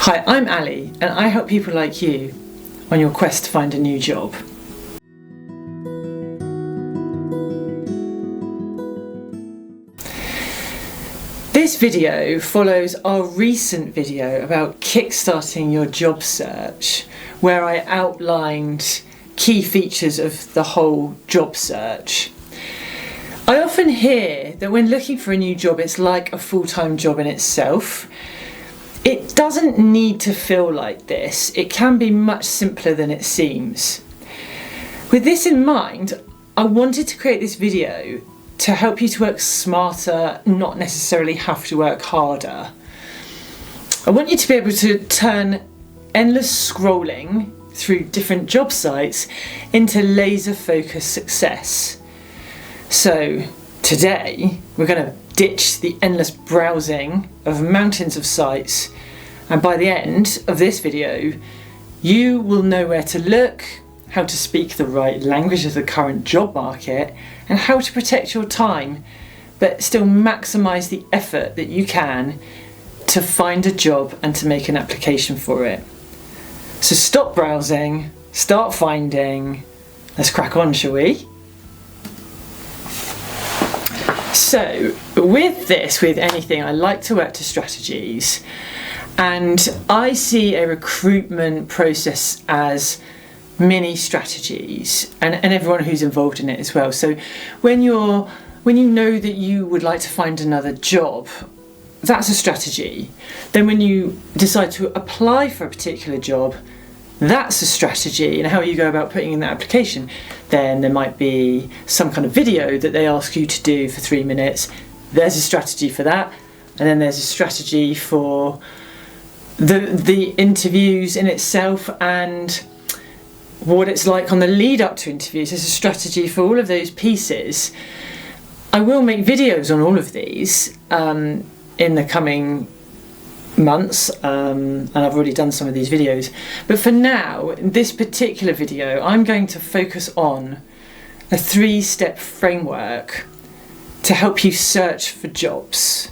Hi, I'm Ali, and I help people like you on your quest to find a new job. This video follows our recent video about kickstarting your job search, where I outlined key features of the whole job search. I often hear that when looking for a new job, it's like a full-time job in itself. It doesn't need to feel like this. It can be much simpler than it seems. With this in mind, I wanted to create this video to help you to work smarter, not necessarily have to work harder. I want you to be able to turn endless scrolling through different job sites into laser-focused success. So today, we're going to ditch the endless browsing of mountains of sites, and by the end of this video, you will know where to look, how to speak the right language of the current job market, and how to protect your time, but still maximise the effort that you can to find a job and to make an application for it. So stop browsing, start finding, let's crack on, shall we? So with anything, I like to work to strategies, and I see a recruitment process as mini strategies, and everyone who's involved in it as well. So when you know that you would like to find another job, that's a strategy. Then when you decide to apply for a particular job, that's a strategy, and how you go about putting in that application. Then there might be some kind of video that they ask you to do for 3 minutes. There's a strategy for that. And then there's a strategy for the interviews in itself and what it's like on the lead up to interviews. There's a strategy for all of those pieces. I will make videos on all of these in the coming months, and I've already done some of these videos, but for now, in this particular video, I'm going to focus on a 3-step framework to help you search for jobs,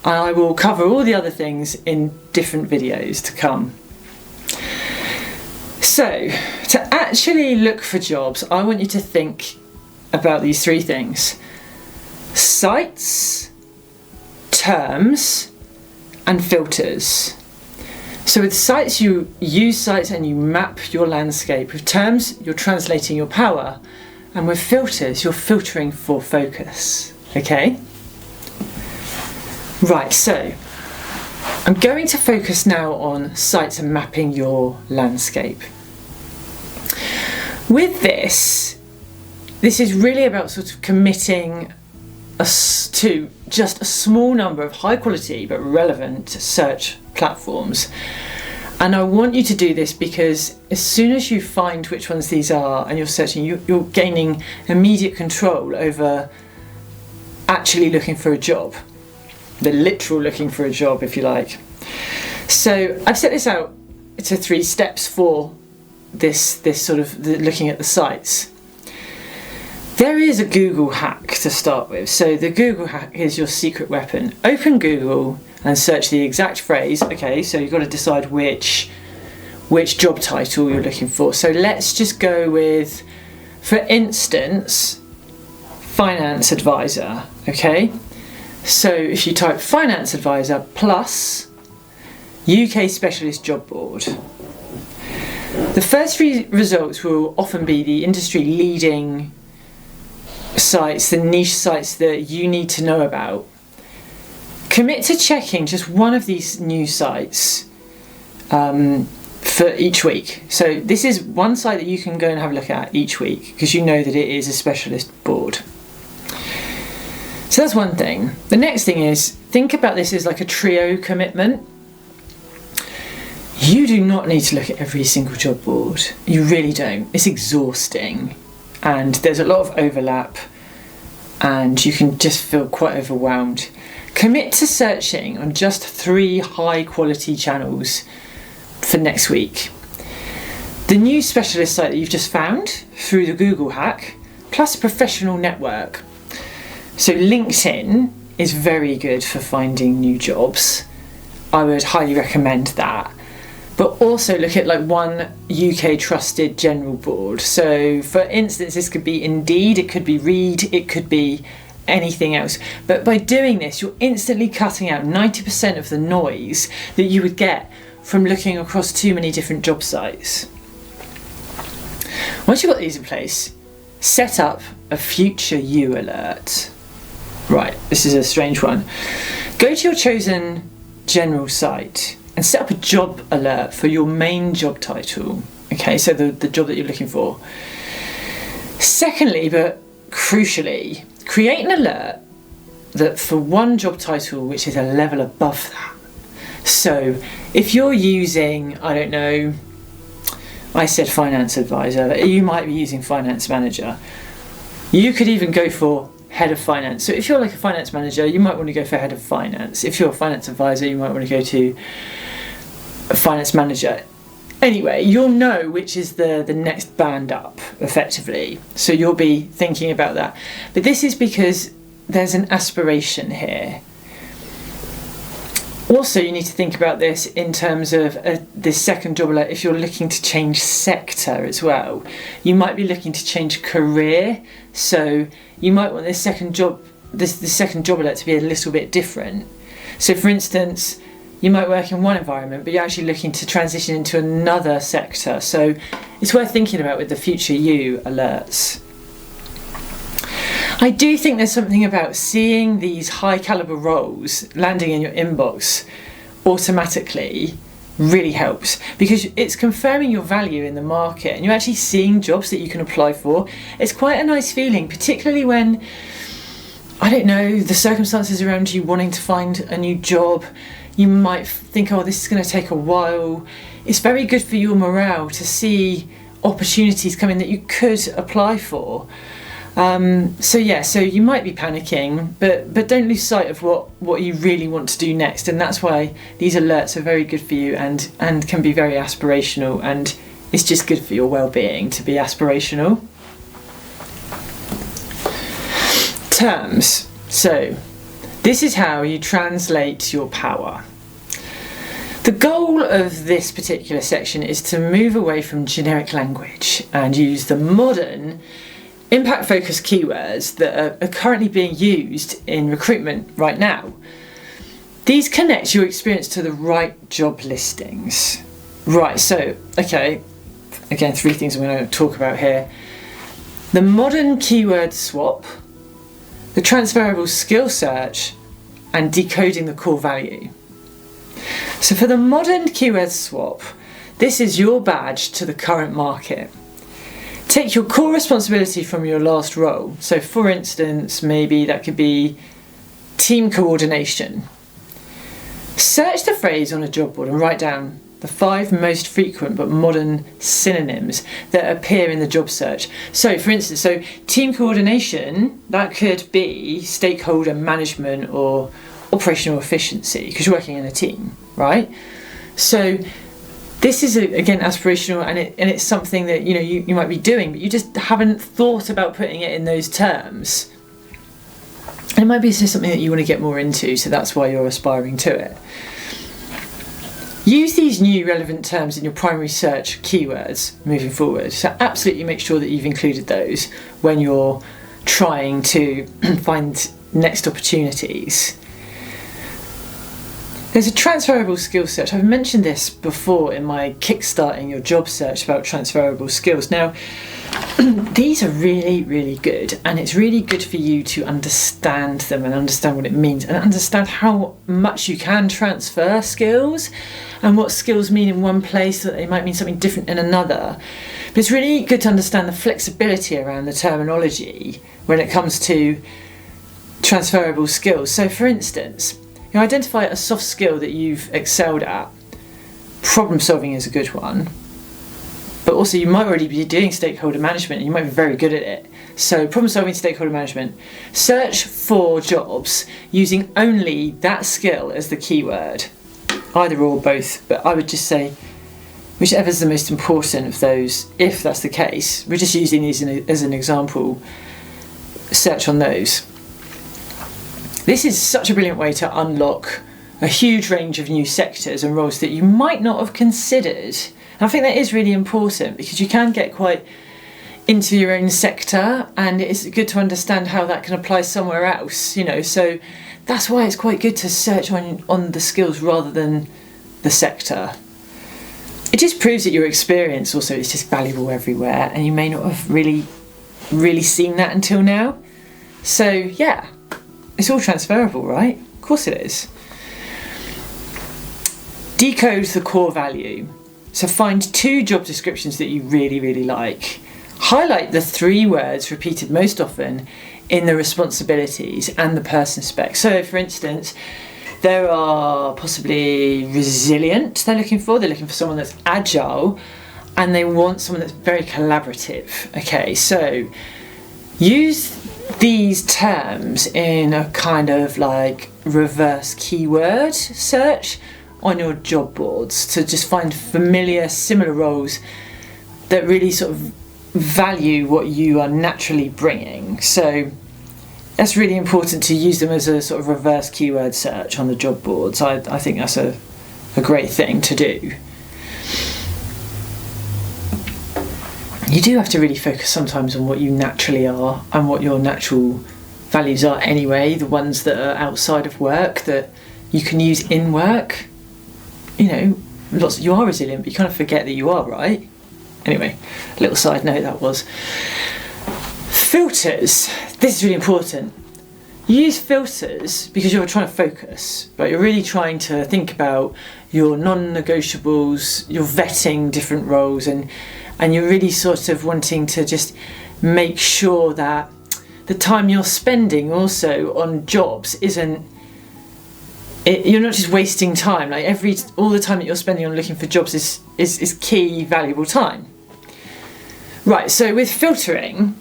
and I will cover all the other things in different videos to come. So to actually look for jobs, I want you to think about these 3 things: sites, terms, and filters. So with sites, you use sites and you map your landscape. With terms, you're translating your power, and with filters, you're filtering for focus. Okay? Right, so I'm going to focus now on sites and mapping your landscape. With this is really about sort of committing to just a small number of high quality but relevant search platforms. And I want you to do this because as soon as you find which ones these are and you're searching, you're gaining immediate control over actually looking for a job. The literal looking for a job, if you like. So I've set this out to 3 steps for this sort of looking at the sites. There is a Google hack to start with. So the Google hack is your secret weapon. Open Google and search the exact phrase. Okay, so you've got to decide which job title you're looking for. So let's just go with, for instance, finance advisor. Okay, so if you type finance advisor plus UK specialist job board, the first 3 results will often be the industry leading sites, the niche sites that you need to know about. Commit to checking just one of these new sites for each week. So this is one site that you can go and have a look at each week because you know that it is a specialist board. So that's one thing. The next thing is, think about this as like a trio commitment. You do not need to look at every single job board. You really don't. It's exhausting. And there's a lot of overlap, and you can just feel quite overwhelmed. Commit to searching on just 3 high quality channels for next week. The new specialist site that you've just found through the Google hack, plus a professional network. So LinkedIn is very good for finding new jobs. I would highly recommend that. but also look at like one UK trusted general board. So for instance, this could be Indeed, it could be Reed, it could be anything else. But by doing this, you're instantly cutting out 90% of the noise that you would get from looking across too many different job sites. Once you've got these in place, set up a future you alert. Right, this is a strange one. Go to your chosen general site and set up a job alert for your main job title. Okay, so the job that you're looking for. Secondly, but crucially, create an alert that for one job title which is a level above that. So if you're using, I don't know, I said finance advisor, you might be using finance manager. You could even go for head of finance. So if you're like a finance manager, you might want to go for head of finance. If you're a finance advisor, you might want to go to a finance manager. Anyway, you'll know which is the next band up, effectively. So you'll be thinking about that. But this is because there's an aspiration here. Also, you need to think about this in terms of this second job alert. If you're looking to change sector as well, you might be looking to change career. So you might want this second job alert to be a little bit different. So for instance, you might work in one environment, but you're actually looking to transition into another sector. So it's worth thinking about with the future you alerts. I do think there's something about seeing these high caliber roles landing in your inbox automatically really helps, because it's confirming your value in the market and you're actually seeing jobs that you can apply for. It's quite a nice feeling, particularly when, I don't know, the circumstances around you wanting to find a new job. You might think, oh, this is going to take a while. It's very good for your morale to see opportunities come in that you could apply for. So you might be panicking, but don't lose sight of what you really want to do next, and that's why these alerts are very good for you and can be very aspirational, and it's just good for your well-being to be aspirational. Terms. So this is how you translate your power. The goal of this particular section is to move away from generic language and use the modern impact-focused keywords that are currently being used in recruitment right now. These connect your experience to the right job listings. Right, so, okay, again, 3 things I'm going to talk about here. The modern keyword swap, the transferable skill search, and decoding the core value. So for the modern keyword swap, this is your badge to the current market. Take your core responsibility from your last role. So for instance, maybe that could be team coordination. Search the phrase on a job board and write down the 5 most frequent but modern synonyms that appear in the job search. So for instance, team coordination, that could be stakeholder management or operational efficiency, because you're working in a team, right? So this is again aspirational, and it's something that you might be doing, but you just haven't thought about putting it in those terms. And it might be just something that you want to get more into, so that's why you're aspiring to it. Use these new relevant terms in your primary search keywords moving forward. So absolutely make sure that you've included those when you're trying to find next opportunities. There's a transferable skill search. I've mentioned this before in my Kickstarting Your Job search about transferable skills. Now, these are really, really good, and it's really good for you to understand them and understand what it means and understand how much you can transfer skills and what skills mean in one place that they might mean something different in another. But it's really good to understand the flexibility around the terminology when it comes to transferable skills. So for instance, you identify a soft skill that you've excelled at. Problem solving is a good one. But also you might already be doing stakeholder management and you might be very good at it. So problem solving, stakeholder management. Search for jobs using only that skill as the keyword. Either or both, but I would just say whichever's the most important of those, if that's the case. We're just using these as an example. Search on those. This is such a brilliant way to unlock a huge range of new sectors and roles that you might not have considered. And I think that is really important because you can get quite into your own sector, and it's good to understand how that can apply somewhere else, you know. So that's why it's quite good to search on the skills rather than the sector. It just proves that your experience also is just valuable everywhere, and you may not have really seen that until now. So yeah, it's all transferable, right? Of course it is. Decode the core value. So find 2 job descriptions that you really like. Highlight the 3 words repeated most often in the responsibilities and the person spec. So for instance, there are possibly resilient they're looking for someone that's agile, and they want someone that's very collaborative. Okay, so use these terms in a kind of like reverse keyword search on your job boards to just find familiar, similar roles that really sort of value what you are naturally bringing. So that's really important to use them as a sort of reverse keyword search on the job boards. I think that's a great thing to do. You do have to really focus sometimes on what you naturally are and what your natural values are anyway, the ones that are outside of work that you can use in work. You know, you are resilient, but you kind of forget that you are, right? Anyway, little side note that was. Filters. This is really important. Use filters because you're trying to focus, but you're really trying to think about your non-negotiables, you're vetting different roles, and you're really sort of wanting to just make sure that the time you're spending also on jobs you're not just wasting time. Like all the time that you're spending on looking for jobs is key, valuable time. Right, so with filtering,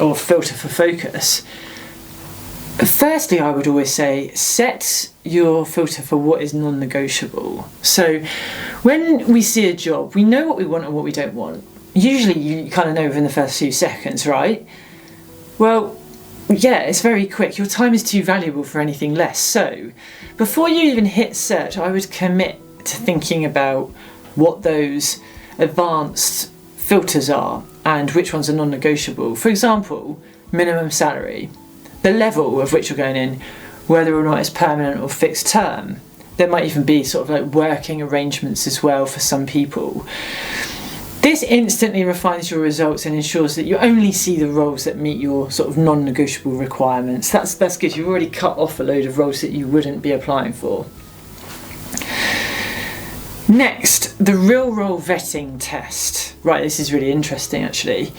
or filter for focus, firstly I would always say set your filter for what is non-negotiable. So when we see a job, we know what we want and what we don't want. Usually you kind of know within the first few seconds, right? Well, yeah, it's very quick. Your time is too valuable for anything less. So before you even hit search, I would commit to thinking about what those advanced filters are and which ones are non-negotiable. For example, minimum salary, the level of which you're going in, whether or not it's permanent or fixed term. There might even be sort of like working arrangements as well for some people. This instantly refines your results and ensures that you only see the roles that meet your sort of non-negotiable requirements. That's good. You've already cut off a load of roles that you wouldn't be applying for. Next, the real role vetting test. Right, this is really interesting actually.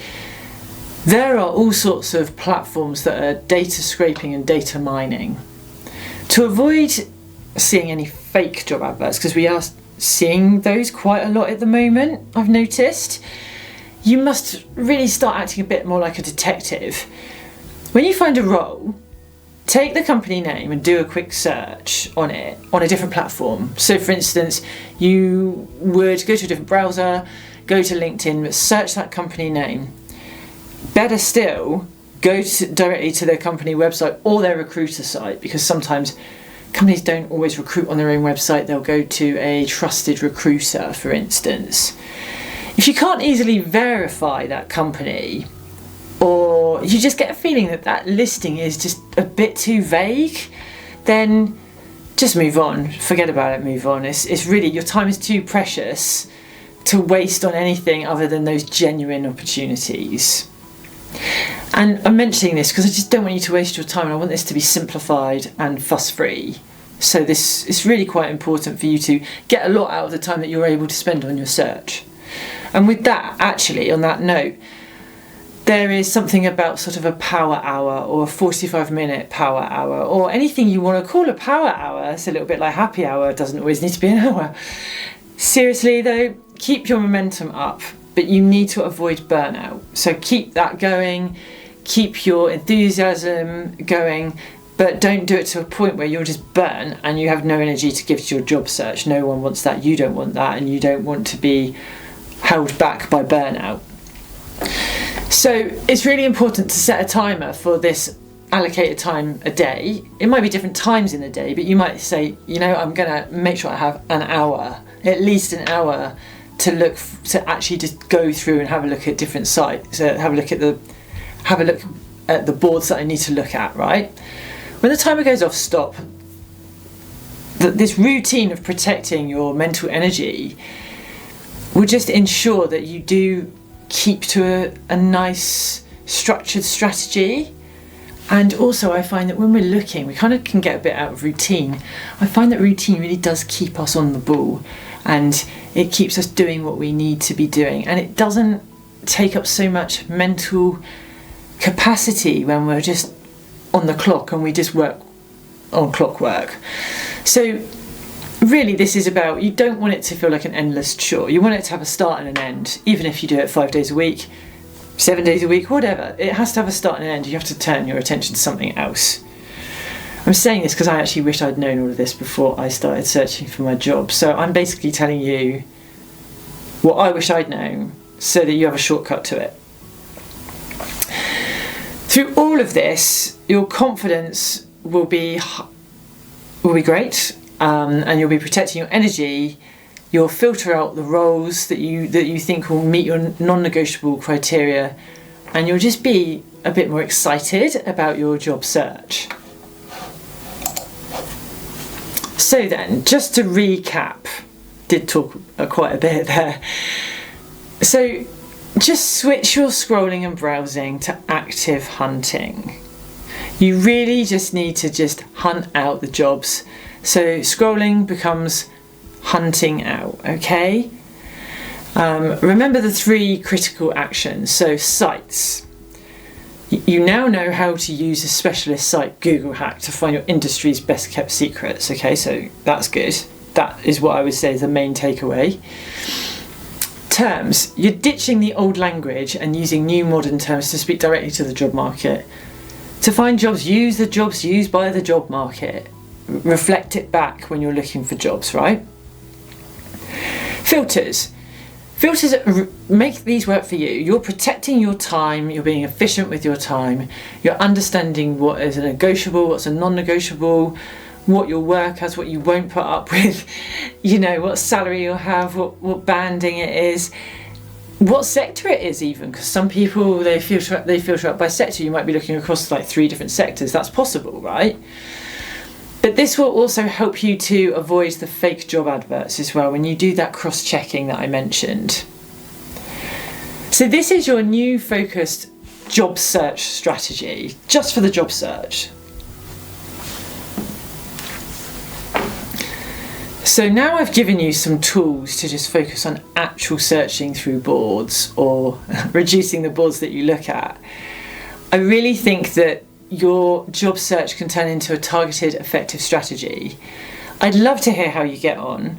There are all sorts of platforms that are data scraping and data mining. To avoid seeing any fake job adverts, because we are seeing those quite a lot at the moment, I've noticed, you must really start acting a bit more like a detective. When you find a role, take the company name and do a quick search on it on a different platform. So for instance, you would go to a different browser, go to LinkedIn, search that company name. Better still, go directly to their company website or their recruiter site, because sometimes companies don't always recruit on their own website. They'll go to a trusted recruiter, for instance. If you can't easily verify that company, or you just get a feeling that that listing is just a bit too vague, then just move on. Forget about it, move on. It's really, your time is too precious to waste on anything other than those genuine opportunities. And I'm mentioning this because I just don't want you to waste your time, and I want this to be simplified and fuss-free. So this is really quite important for you to get a lot out of the time that you're able to spend on your search. And with that, actually, on that note, there is something about sort of a power hour or a 45-minute power hour, or anything you want to call a power hour. It's a little bit like happy hour, it doesn't always need to be an hour. Seriously though, keep your momentum up, but you need to avoid burnout. So keep that going, keep your enthusiasm going, but don't do it to a point where you're just burnt and you have no energy to give to your job search. No one wants that, you don't want that, and you don't want to be held back by burnout. So it's really important to set a timer for this allocated time a day. It might be different times in the day, but you might say, you know, I'm going to make sure I have an hour, at least an hour, to actually just go through and have a look at different sites, have a look at the boards that I need to look at, right? When the timer goes off, stop. This routine of protecting your mental energy will just ensure that you do keep to a nice structured strategy. And also I find that when we're looking, we kind of can get a bit out of routine. I find that routine really does keep us on the ball, and it keeps us doing what we need to be doing, and it doesn't take up so much mental capacity when we're just on the clock and we just work on clockwork. So really this is about, you don't want it to feel like an endless chore. You want it to have a start and an end, even if you do it 5 days a week, 7 days a week, whatever. It has to have a start and an end. You have to turn your attention to something else. I'm saying this because I actually wish I'd known all of this before I started searching for my job. So I'm basically telling you what I wish I'd known so that you have a shortcut to it. Through all of this, your confidence will be great, and you'll be protecting your energy. You'll filter out the roles that you think will meet your non-negotiable criteria, and you'll just be a bit more excited about your job search. So then, just to recap, did talk quite a bit there. So just switch your scrolling and browsing to active hunting. You really just need to just hunt out the jobs. So scrolling becomes hunting out, okay? Remember the 3 critical actions. So sites. You now know how to use a specialist site, Google Hack, to find your industry's best kept secrets, okay? So that's good. That is what I would say is the main takeaway. Terms. You're ditching the old language and using new modern terms to speak directly to the job market. To find jobs, use the jobs used by the job market. Reflect it back when you're looking for jobs, right? Filters. Filters make these work for you. You're protecting your time, you're being efficient with your time, you're understanding what is a negotiable, what's a non-negotiable, what you'll work as, what you won't put up with, you know, what salary you'll have, what banding it is, what sector it is even, because some people, they filter out by sector. You might be looking across like 3 different sectors. That's possible, right? But this will also help you to avoid the fake job adverts as well when you do that cross-checking that I mentioned. So this is your new focused job search strategy, just for the job search. So now I've given you some tools to just focus on actual searching through boards or reducing the boards that you look at. I really think that your job search can turn into a targeted, effective strategy. I'd love to hear how you get on.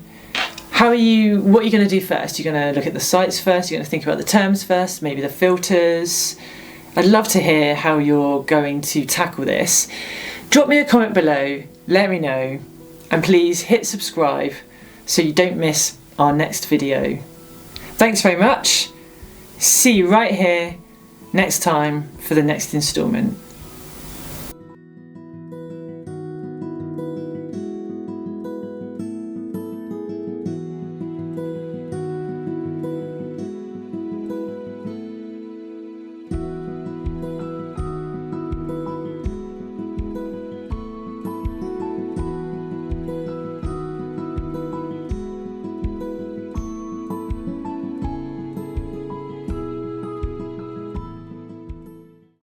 What are you going to do first? You're going to look at the sites first, you're going to think about the terms first, maybe the filters. I'd love to hear how you're going to tackle this. Drop me a comment below, let me know, and please hit subscribe so you don't miss our next video. Thanks very much. See you right here next time for the next instalment.